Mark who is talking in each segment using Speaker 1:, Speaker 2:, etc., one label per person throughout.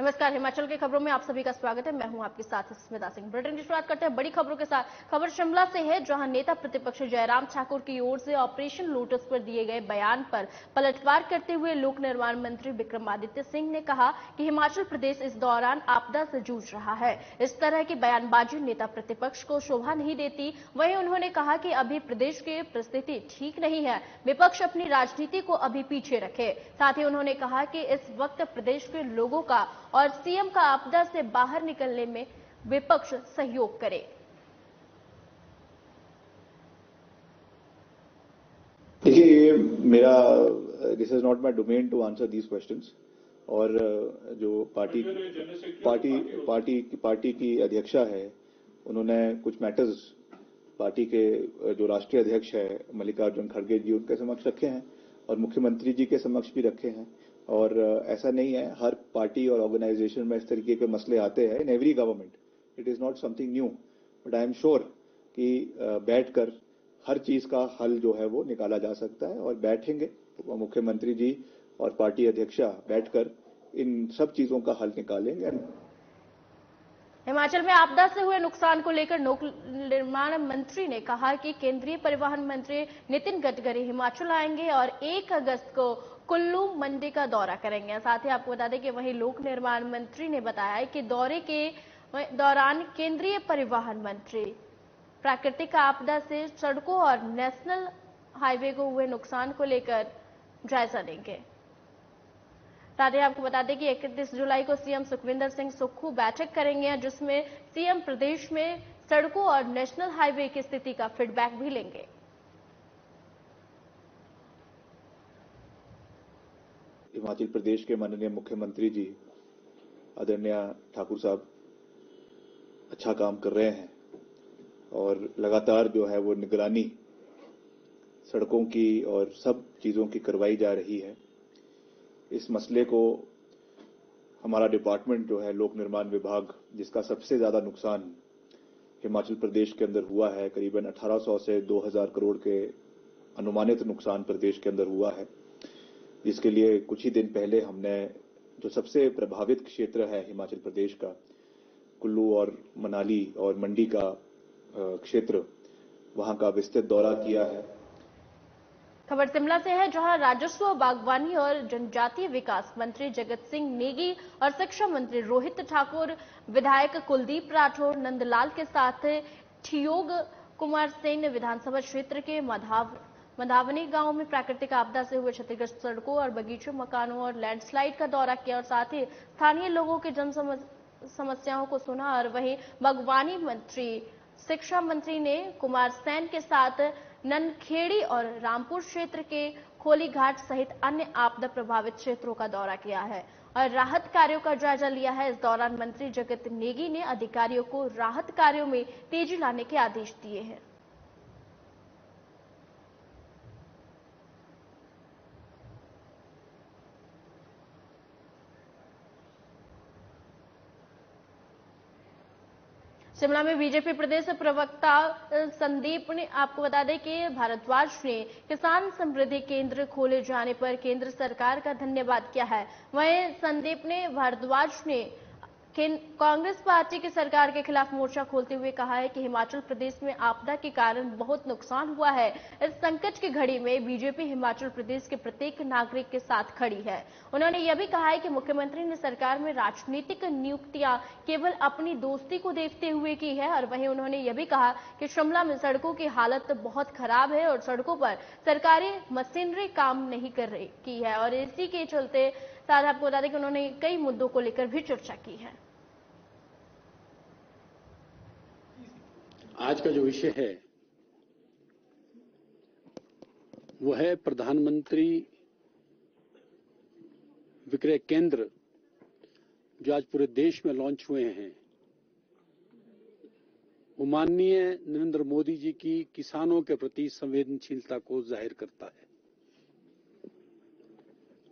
Speaker 1: नमस्कार, हिमाचल की खबरों में आप सभी का स्वागत है। मैं हूं आपके साथ स्मिता सिंह। बुलेटिन की शुरुआत करते हैं बड़ी खबरों के साथ। खबर शिमला से है, जहां नेता प्रतिपक्ष जयराम ठाकुर की ओर से ऑपरेशन लोटस पर दिए गए बयान पर पलटवार करते हुए लोक निर्माण मंत्री विक्रमादित्य सिंह ने कहा कि हिमाचल प्रदेश इस दौरान आपदा से जूझ रहा है। इस तरह की बयानबाजी नेता प्रतिपक्ष को शोभा नहीं देती। वहीं उन्होंने कहा कि अभी प्रदेश की परिस्थिति ठीक नहीं है, विपक्ष अपनी राजनीति को अभी पीछे रखे। साथ ही उन्होंने कहा कि इस वक्त प्रदेश के लोगों का और सीएम का आपदा से बाहर निकलने में विपक्ष सहयोग करे।
Speaker 2: देखिए, ये मेरा this is not my domain to answer these questions. और जो पार्टी की अध्यक्षा है, उन्होंने कुछ मैटर्स पार्टी के जो राष्ट्रीय अध्यक्ष है मल्लिकार्जुन खड़गे जी, उनके समक्ष रखे हैं और मुख्यमंत्री जी के समक्ष भी रखे हैं। और ऐसा नहीं है, हर पार्टी और ऑर्गेनाइजेशन में इस तरीके के मसले आते हैं। In every government it is not something new, but I am sure कि बैठकर हर चीज का हल जो है वो निकाला जा सकता है। और बैठेंगे मुख्यमंत्री जी और पार्टी अध्यक्षा बैठकर इन सब चीजों का हल निकालेंगे।
Speaker 1: हिमाचल में आपदा से हुए नुकसान को लेकर लोक निर्माण मंत्री ने कहा कि केंद्रीय परिवहन मंत्री नितिन गडकरी हिमाचल आएंगे और 1 अगस्त को कुल्लू मंडी का दौरा करेंगे। साथ ही आपको बता दें कि वहीं लोक निर्माण मंत्री ने बताया कि दौरे के दौरान केंद्रीय परिवहन मंत्री प्राकृतिक आपदा से सड़कों और नेशनल हाईवे को हुए नुकसान को लेकर जायजा लेंगे। साथ ही आपको बता दें कि 31 जुलाई को सीएम सुखविंदर सिंह सुक्खू बैठक करेंगे, जिसमें सीएम प्रदेश में सड़कों और नेशनल हाईवे की स्थिति का फीडबैक भी लेंगे।
Speaker 2: हिमाचल प्रदेश के माननीय मुख्यमंत्री जी आदरणीय ठाकुर साहब अच्छा काम कर रहे हैं और लगातार जो है वो निगरानी सड़कों की और सब चीजों की करवाई जा रही है। इस मसले को हमारा डिपार्टमेंट जो है लोक निर्माण विभाग, जिसका सबसे ज्यादा नुकसान हिमाचल प्रदेश के अंदर हुआ है, करीबन 1800 से 2000 करोड़ के अनुमानित नुकसान प्रदेश के अंदर हुआ है, जिसके लिए कुछ ही दिन पहले हमने जो सबसे प्रभावित क्षेत्र है हिमाचल प्रदेश का, कुल्लू और मनाली और मंडी का क्षेत्र, वहां का विस्तृत दौरा किया है।
Speaker 1: खबर शिमला से है, जहां राजस्व, बागवानी और जनजातीय विकास मंत्री जगत सिंह नेगी और शिक्षा मंत्री रोहित ठाकुर, विधायक कुलदीप राठौर नंदलाल के साथ ठियोग कुमार सेन विधानसभा क्षेत्र के मधावनी गांव में प्राकृतिक आपदा से हुए क्षतिग्रस्त सड़कों और बगीचों, मकानों और लैंडस्लाइड का दौरा किया और साथ ही स्थानीय लोगों की जन समस्याओं को सुना। और वहीं बागवानी मंत्री, शिक्षा मंत्री ने कुमार सेन के साथ ननखेड़ी और रामपुर क्षेत्र के खोली घाट सहित अन्य आपदा प्रभावित क्षेत्रों का दौरा किया है और राहत कार्यों का जायजा लिया है। इस दौरान मंत्री जगत नेगी ने अधिकारियों को राहत कार्यों में तेजी लाने के आदेश दिए हैं। शिमला में बीजेपी प्रदेश प्रवक्ता संदीप ने आपको बता दें कि भारद्वाज ने किसान समृद्धि केंद्र खोले जाने पर केंद्र सरकार का धन्यवाद किया है। वहीं संदीप ने भारद्वाज ने कांग्रेस पार्टी की सरकार के खिलाफ मोर्चा खोलते हुए कहा है कि हिमाचल प्रदेश में आपदा के कारण बहुत नुकसान हुआ है। इस संकट की घड़ी में बीजेपी हिमाचल प्रदेश के प्रत्येक नागरिक के साथ खड़ी है। उन्होंने यह भी कहा है कि मुख्यमंत्री ने सरकार में राजनीतिक नियुक्तियां केवल अपनी दोस्ती को देखते हुए की है। और वहीं उन्होंने यह भी कहा कि शिमला में सड़कों की हालत बहुत खराब है और सड़कों पर सरकारी मशीनरी काम नहीं कर रही की है और इसी के चलते साथ आपको बता दें कि उन्होंने कई मुद्दों को लेकर भी चर्चा की है।
Speaker 3: आज का जो विषय है वो है प्रधानमंत्री विक्रय केंद्र, जो आज पूरे देश में लॉन्च हुए हैं। वो माननीय नरेंद्र मोदी जी की किसानों के प्रति संवेदनशीलता को जाहिर करता है।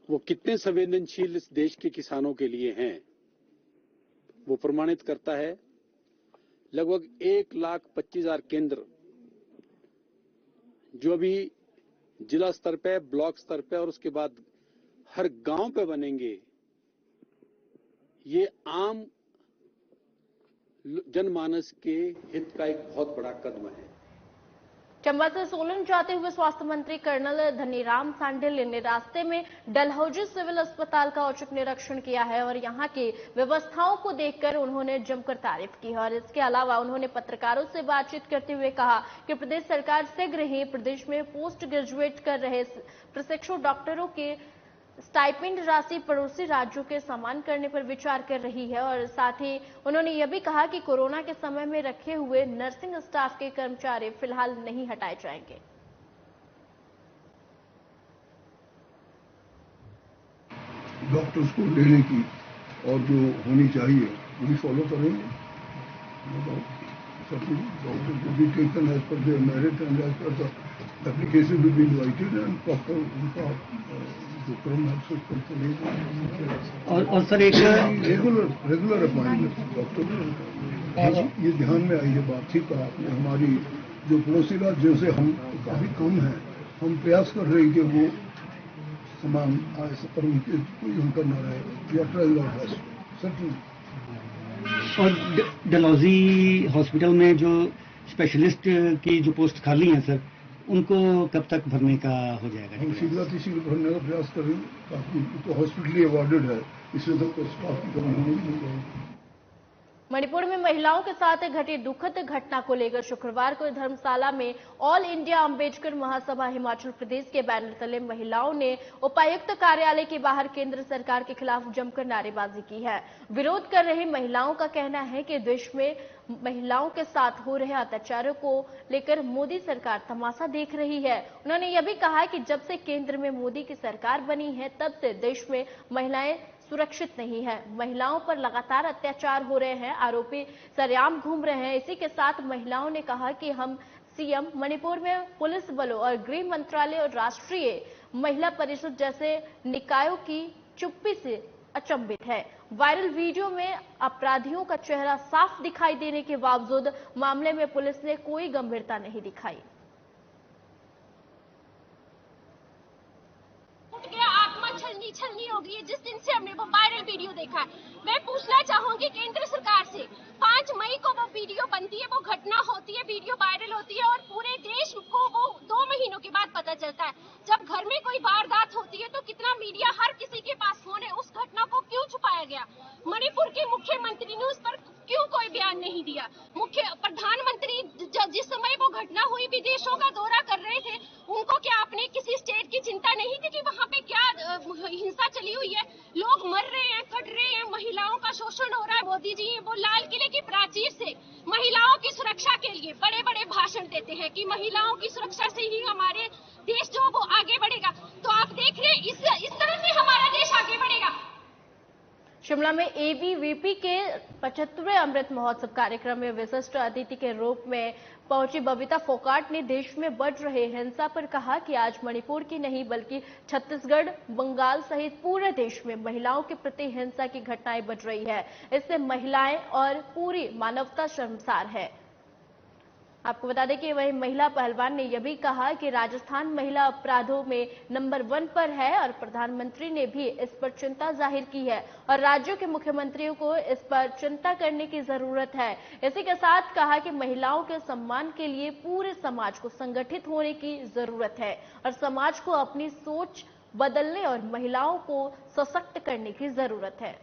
Speaker 3: वो कितने संवेदनशील इस देश के किसानों के लिए हैं, वो प्रमाणित करता है। लगभग 1,25,000 केंद्र जो अभी जिला स्तर पे, ब्लॉक स्तर पे और उसके बाद हर गांव पे बनेंगे, ये आम जनमानस के हित का एक बहुत बड़ा कदम है।
Speaker 1: चंबा से सोलन जाते हुए स्वास्थ्य मंत्री कर्नल धनीराम सांडिल ने रास्ते में डलहौजी सिविल अस्पताल का औचक निरीक्षण किया है और यहां की व्यवस्थाओं को देखकर उन्होंने जमकर तारीफ की है। और इसके अलावा उन्होंने पत्रकारों से बातचीत करते हुए कहा कि प्रदेश सरकार शीघ्र ही प्रदेश में पोस्ट ग्रेजुएट कर रहे प्रशिक्षु डॉक्टरों के स्टाइपेंड राशि पड़ोसी राज्यों के समान करने पर विचार कर रही है। और साथ ही उन्होंने यह भी कहा कि कोरोना के समय में रखे हुए नर्सिंग स्टाफ के कर्मचारी फिलहाल नहीं हटाए जाएंगे।
Speaker 4: डॉक्टर्स को लेने की और जो होनी चाहिए वही फॉलो करेंगे। डॉक्टर को भी taken as per their merit and as per the application will be invited and proper उनका जो क्रम है उसको चलेगा।
Speaker 5: और सर एक
Speaker 4: रेगुलर अपॉइंटमेंट डॉक्टर ये ध्यान में आई है बात। ठीक कहा आपने। हमारी जो पड़ोसी राज्यों से हम काफी कम है, हम प्रयास कर रहे हैं कि वो समान आए पर उनके कोई उनका न रहे। We are trying our best certainly.
Speaker 5: और डलहौजी हॉस्पिटल में जो स्पेशलिस्ट की जो पोस्ट खाली है सर, उनको कब तक भरने का हो जाएगा?
Speaker 4: हम शीघ्र भरने का प्रयास करेंगे। काफी तो हॉस्पिटली अवार्डेड है, इसलिए तो स्टाफ की कमी होने नहीं जाएगी।
Speaker 1: मणिपुर में महिलाओं के साथ घटी दुखद घटना को लेकर शुक्रवार को धर्मशाला में ऑल इंडिया अंबेडकर महासभा हिमाचल प्रदेश के बैनर तले महिलाओं ने उपायुक्त कार्यालय के बाहर केंद्र सरकार के खिलाफ जमकर नारेबाजी की है। विरोध कर रही महिलाओं का कहना है कि देश में महिलाओं के साथ हो रहे अत्याचारों को लेकर मोदी सरकार तमाशा देख रही है। उन्होंने यह भी कहा कि जब से केंद्र में मोदी की सरकार बनी है तब से देश में महिलाएं सुरक्षित नहीं है। महिलाओं पर लगातार अत्याचार हो रहे हैं, आरोपी सरेआम घूम रहे हैं। इसी के साथ महिलाओं ने कहा कि हम सीएम, मणिपुर में पुलिस बलों और गृह मंत्रालय और राष्ट्रीय महिला परिषद जैसे निकायों की चुप्पी से अचंभित है। वायरल वीडियो में अपराधियों का चेहरा साफ दिखाई देने के बावजूद मामले में पुलिस ने कोई गंभीरता नहीं दिखाई।
Speaker 6: छलनी हो गई है जिस दिन से हमने वो वायरल वीडियो देखा है। मैं पूछना चाहूंगी केंद्र सरकार से, 5 मई को वो वीडियो बनती है, वो घटना होती है, वीडियो वायरल होती है और पूरे देश को वो 2 महीनों के बाद पता चलता है। जब घर में कोई वारदात होती है तो कितना मीडिया, हर किसी के पास फोन है, उस घटना को क्यों छुपाया गया? मणिपुर के मुख्यमंत्री ने उस पर क्यों कोई बयान नहीं दिया? प्रधानमंत्री जिस समय वो घटना हुई विदेशों का दौरा कर रहे थे, उनको क्या अपने किसी स्टेट की चिंता नहीं थी कि वहाँ पे क्या हिंसा चली हुई है, लोग मर रहे हैं, कट रहे हैं, महिलाओं का शोषण हो रहा है? मोदी जी वो लाल किले की प्राचीर से महिलाओं की सुरक्षा के लिए बड़े बड़े भाषण देते हैं कि महिलाओं की सुरक्षा से ही हमारे देश जो वो आगे बढ़ेगा। तो आप देख रहे हैं इस तरह से हमारा देश आगे बढ़ेगा।
Speaker 1: शिमला में एबीवीपी के 75वें अमृत महोत्सव कार्यक्रम में विशिष्ट अतिथि के रूप में पहुंची बबीता फोगाट ने देश में बढ़ रहे हिंसा पर कहा कि आज मणिपुर की नहीं बल्कि छत्तीसगढ़, बंगाल सहित पूरे देश में महिलाओं के प्रति हिंसा की घटनाएं बढ़ रही है। इससे महिलाएं और पूरी मानवता शर्मसार है। आपको बता दें कि वही महिला पहलवान ने यह भी कहा कि राजस्थान महिला अपराधों में नंबर 1 पर है और प्रधानमंत्री ने भी इस पर चिंता जाहिर की है और राज्यों के मुख्यमंत्रियों को इस पर चिंता करने की जरूरत है। इसी के साथ कहा कि महिलाओं के सम्मान के लिए पूरे समाज को संगठित होने की जरूरत है और समाज को अपनी सोच बदलने और महिलाओं को सशक्त करने की जरूरत है।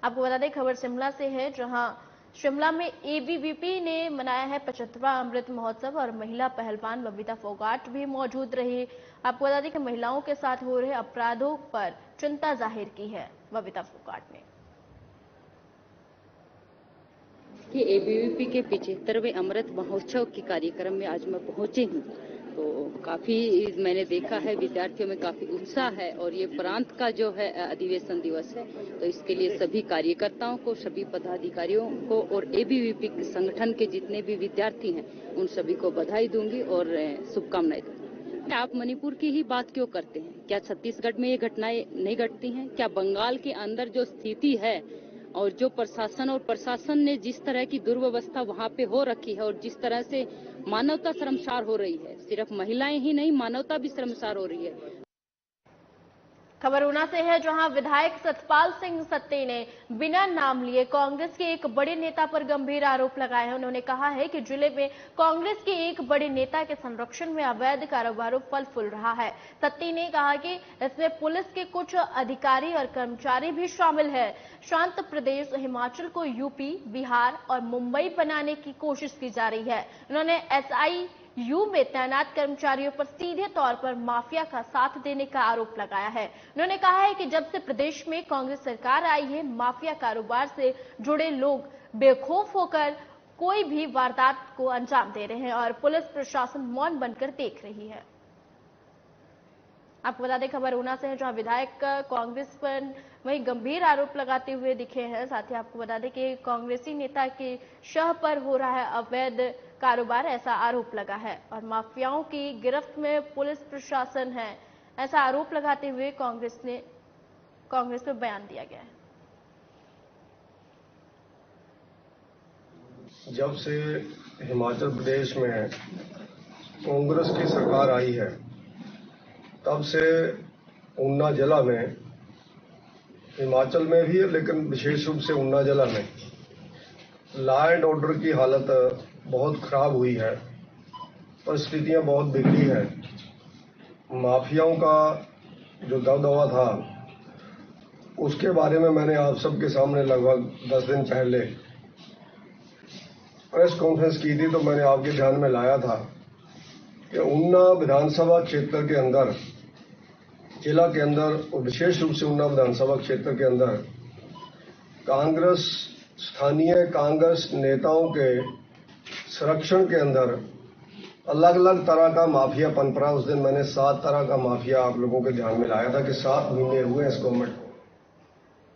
Speaker 1: आपको बता दें खबर शिमला से है, जहां शिमला में एबीवीपी ने मनाया है 75वां अमृत महोत्सव और महिला पहलवान बबीता फोगाट भी मौजूद रही। आपको बता दें कि महिलाओं के साथ हो रहे अपराधों पर चिंता जाहिर की है बबीता फोगाट ने।
Speaker 7: कि एबीवीपी के 75वें अमृत महोत्सव के कार्यक्रम में आज मैं पहुंची हूं, तो काफी मैंने देखा है विद्यार्थियों में काफी उत्साह है और ये प्रांत का जो है अधिवेशन दिवस है, तो इसके लिए सभी कार्यकर्ताओं को, सभी पदाधिकारियों को और एबीवीपी संगठन के जितने भी विद्यार्थी हैं उन सभी को बधाई दूंगी और शुभकामनाएं दूंगी। आप मणिपुर की ही बात क्यों करते हैं? क्या छत्तीसगढ़ में ये घटनाएं नहीं घटती हैं? क्या बंगाल के अंदर जो स्थिति है और जो प्रशासन ने जिस तरह की दुर्व्यवस्था वहां पे हो रखी है और जिस तरह से मानवता शर्मसार हो रही है, सिर्फ महिलाएं ही नहीं मानवता भी शर्मसार हो रही है।
Speaker 1: खबर ऊना से है, जहां विधायक सतपाल सिंह सत्ती ने बिना नाम लिए कांग्रेस के एक बड़े नेता पर गंभीर आरोप लगाए हैं। उन्होंने कहा है कि जिले में कांग्रेस के एक बड़े नेता के संरक्षण में अवैध कारोबारों फल फूल रहा है। सत्ती ने कहा कि इसमें पुलिस के कुछ अधिकारी और कर्मचारी भी शामिल है। शांत प्रदेश हिमाचल को यूपी, बिहार और मुंबई बनाने की कोशिश की जा रही है। उन्होंने SIU में तैनात कर्मचारियों पर सीधे तौर पर माफिया का साथ देने का आरोप लगाया है। उन्होंने कहा है कि जब से प्रदेश में कांग्रेस सरकार आई है, माफिया कारोबार से जुड़े लोग बेखौफ होकर कोई भी वारदात को अंजाम दे रहे हैं और पुलिस प्रशासन मौन बनकर देख रही है। आपको बता दें, खबर ऊना से है, जहां विधायक कांग्रेस पर वही गंभीर आरोप लगाते हुए दिखे हैं। साथ ही आपको बता दें कि कांग्रेसी नेता के शह पर हो रहा है अवैध कारोबार, ऐसा आरोप लगा है और माफियाओं की गिरफ्त में पुलिस प्रशासन है, ऐसा आरोप लगाते हुए कांग्रेस में बयान दिया गया है।
Speaker 8: जब से हिमाचल प्रदेश में कांग्रेस की सरकार आई है, तब से ऊना जिला में, हिमाचल में भी है लेकिन विशेष रूप से ऊना जिला में लॉ एंड ऑर्डर की हालत बहुत खराब हुई है, परिस्थितियां बहुत बिगड़ी है। माफियाओं का जो दबदबा था, उसके बारे में मैंने आप सबके सामने लगभग 10 दिन पहले प्रेस कॉन्फ्रेंस की थी, तो मैंने आपके ध्यान में लाया था कि ऊना विधानसभा क्षेत्र के अंदर, जिला के अंदर और विशेष रूप से ऊना विधानसभा क्षेत्र के अंदर कांग्रेस, स्थानीय कांग्रेस नेताओं के संरक्षण के अंदर अलग अलग तरह का माफिया पनप रहा। उस दिन मैंने 7 तरह का माफिया आप लोगों के ध्यान में लाया था कि 7 महीने हुए इस गवर्नमेंट को।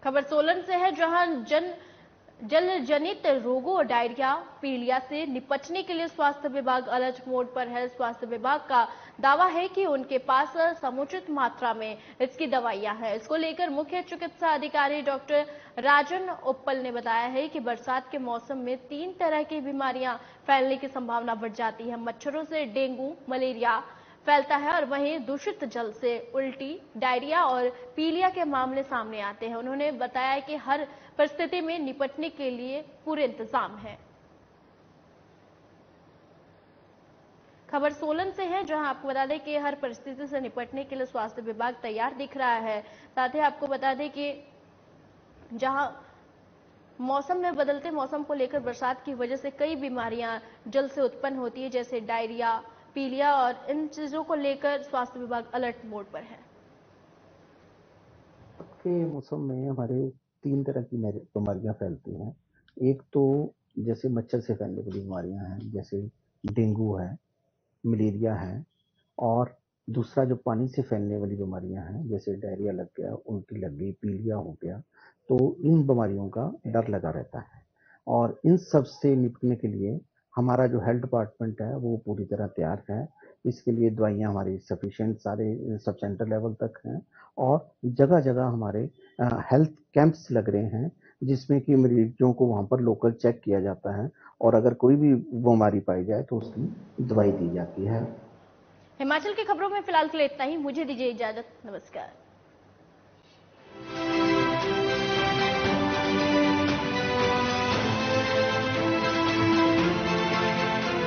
Speaker 1: खबर सोलन से है, जहां जल जनित रोगों और डायरिया, पीलिया से निपटने के लिए स्वास्थ्य विभाग अलर्ट मोड पर है। स्वास्थ्य विभाग का दावा है कि उनके पास समुचित मात्रा में इसकी दवाइयां हैं। इसको लेकर मुख्य चिकित्सा अधिकारी डॉक्टर राजन उप्पल ने बताया है कि बरसात के मौसम में 3 तरह की बीमारियां फैलने की संभावना बढ़ जाती है। मच्छरों से डेंगू, मलेरिया फैलता है और वहीं दूषित जल से उल्टी, डायरिया और पीलिया के मामले सामने आते हैं। उन्होंने बताया कि हर परिस्थिति में निपटने के लिए पूरे इंतजाम है। खबर सोलन से है, जहां आपको बता दें कि हर परिस्थिति से निपटने के लिए स्वास्थ्य विभाग तैयार दिख रहा है। साथ ही आपको बता दें कि जहां मौसम में बदलते मौसम को लेकर बरसात की वजह से कई बीमारियां जल से उत्पन्न होती है, जैसे डायरिया, पीलिया, और इन चीजों को लेकर स्वास्थ्य विभाग अलर्ट मोड पर है।
Speaker 9: के मौसम में हमारे 3 तरह की बीमारियां फैलती हैं। एक तो जैसे मच्छर से फैलने वाली बीमारियां हैं, जैसे डेंगू है, मलेरिया है, और दूसरा जो पानी से फैलने वाली बीमारियां हैं, जैसे डायरिया लग गया, उल्टी लग गई, पीलिया हो गया। तो इन बीमारियों का डर लगा रहता है और इन सब से निपटने के लिए हमारा जो हेल्थ डिपार्टमेंट है वो पूरी तरह तैयार है। इसके लिए दवाइयाँ हमारी सफिशिएंट सारे सब सेंटर लेवल तक हैं और जगह जगह हमारे हेल्थ कैंप्स लग रहे हैं, जिसमें कि मरीजों को वहाँ पर लोकल चेक किया जाता है और अगर कोई भी बीमारी पाई जाए तो उसकी दवाई दी जाती है।
Speaker 1: हिमाचल की खबरों में फिलहाल के लिए इतना ही। मुझे दीजिए इजाजत। नमस्कार।